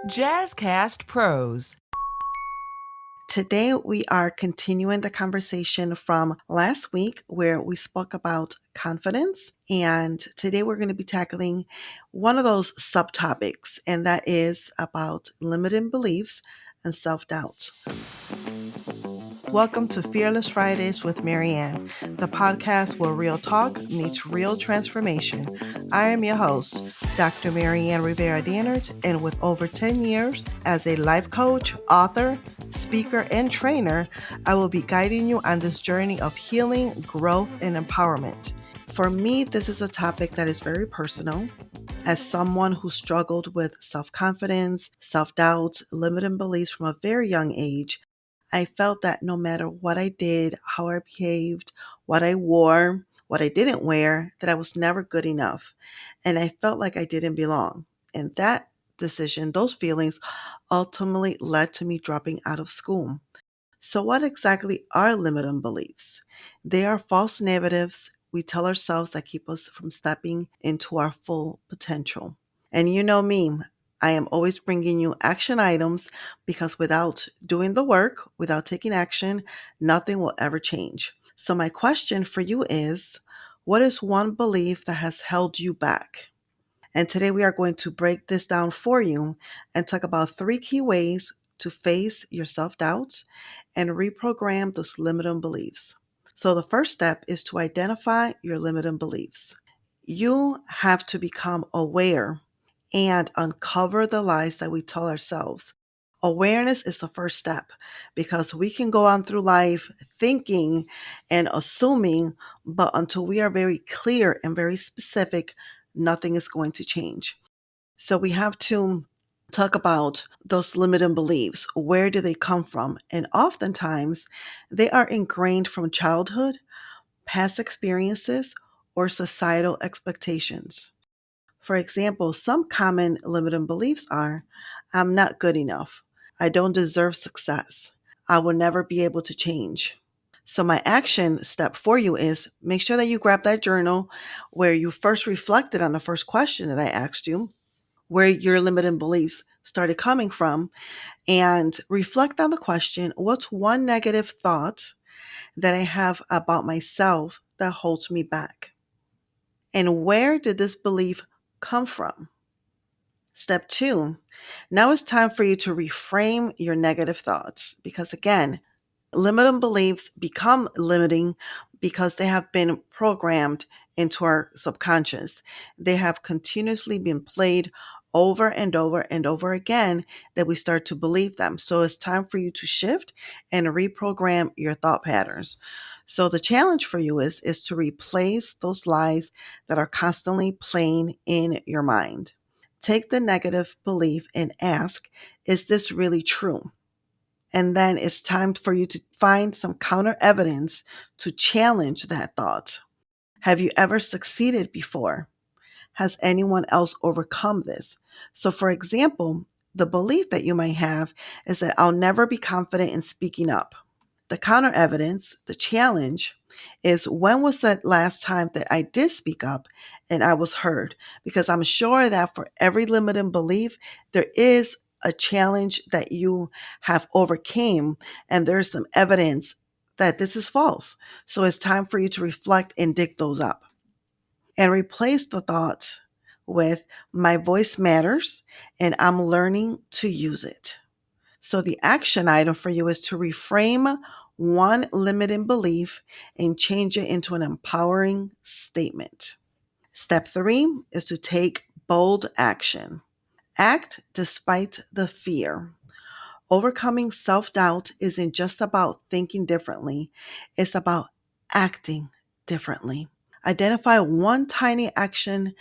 Jazzcast Pros. Today, we are continuing the conversation from last week where we spoke about confidence. And today, we're going to be tackling one of those subtopics, and that is about limiting beliefs and self doubt. Welcome to Fearless Fridays with Maryann, the podcast where real talk meets real transformation. I am your host, Dr. Maryann Rivera-Dannert, and with over 10 years as a life coach, author, speaker, and trainer, I will be guiding you on this journey of healing, growth, and empowerment. For me, this is a topic that is very personal. As someone who struggled with self-confidence, self-doubt, limiting beliefs from a very young age, I felt that no matter what I did, how I behaved, what I wore, what I didn't wear, that I was never good enough. And I felt like I didn't belong. And that decision, those feelings ultimately led to me dropping out of school. So, what exactly are limiting beliefs? They are false narratives we tell ourselves that keep us from stepping into our full potential. And you know me, I am always bringing you action items because without doing the work, without taking action, nothing will ever change. So, my question for you is, what is one belief that has held you back? And today we are going to break this down for you and talk about 3 key ways to face your self doubts and reprogram those limiting beliefs. So, the first step is to identify your limiting beliefs. You have to become aware and uncover the lies that we tell ourselves. Awareness is the first step because we can go on through life thinking and assuming, but until we are very clear and very specific, nothing is going to change. So we have to talk about those limiting beliefs. Where do they come from? And oftentimes they are ingrained from childhood, past experiences, or societal expectations. For example, some common limiting beliefs are I'm not good enough. I don't deserve success. I will never be able to change. So, my action step for you is make sure that you grab that journal where you first reflected on the first question that I asked you, where your limiting beliefs started coming from, and reflect on the question what's one negative thought that I have about myself that holds me back? And where did this belief come from? Step 2, now it's time for you to reframe your negative thoughts because, again, limiting beliefs become limiting because they have been programmed into our subconscious. They have continuously been played over and over and over again that we start to believe them. So it's time for you to shift and reprogram your thought patterns. So the challenge for you is to replace those lies that are constantly playing in your mind. Take the negative belief and ask, is this really true? And then it's time for you to find some counter evidence to challenge that thought. Have you ever succeeded before? Has anyone else overcome this? So, for example, the belief that you might have is that I'll never be confident in speaking up. The counter evidence, the challenge, is when was the last time that I did speak up and I was heard? Because I'm sure that for every limiting belief, there is a challenge that you have overcame, and there's some evidence that this is false. So it's time for you to reflect and dig those up and replace the thoughts with my voice matters and I'm learning to use it. So the action item for you is to reframe one limiting belief and change it into an empowering statement. Step 3 is to take bold action. Act despite the fear. Overcoming self-doubt isn't just about thinking differently, it's about acting differently. Identify one tiny action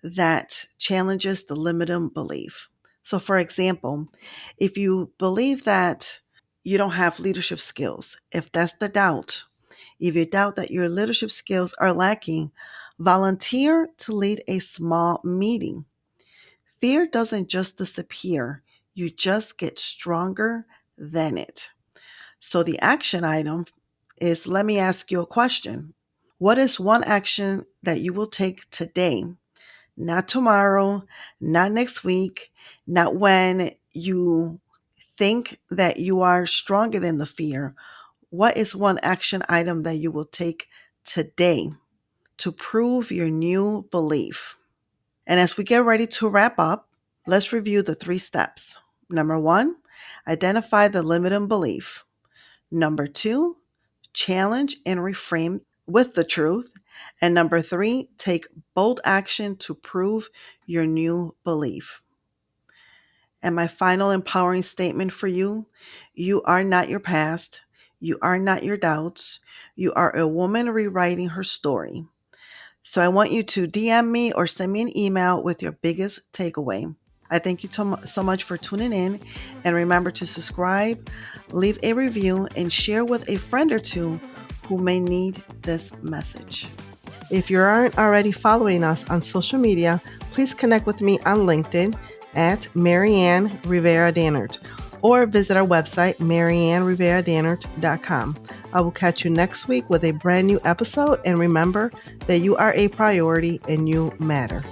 that challenges the limiting belief. So, for example, if you believe that you don't have leadership skills, if that's the doubt, if you doubt that your leadership skills are lacking, volunteer to lead a small meeting. Fear doesn't just disappear, you just get stronger than it. So, the action item is let me ask you a question. What is one action that you will take today? Not tomorrow, not next week, not when you think that you are stronger than the fear, what is one action item that you will take today to prove your new belief? And as we get ready to wrap up, let's review the 3 steps. Number 1, identify the limiting belief. Number 2, challenge and reframe with the truth. And number 3, take bold action to prove your new belief. And my final empowering statement for you: you are not your past. You are not your doubts. You are a woman rewriting her story. So I want you to DM me or send me an email with your biggest takeaway. I thank you so much for tuning in. And remember to subscribe, leave a review, and share with a friend or two who may need this message. If you aren't already following us on social media, please connect with me on LinkedIn at Maryann Rivera-Dannert or visit our website, MaryannRivera-Dannert.com. I will catch you next week with a brand new episode, and remember that you are a priority and you matter.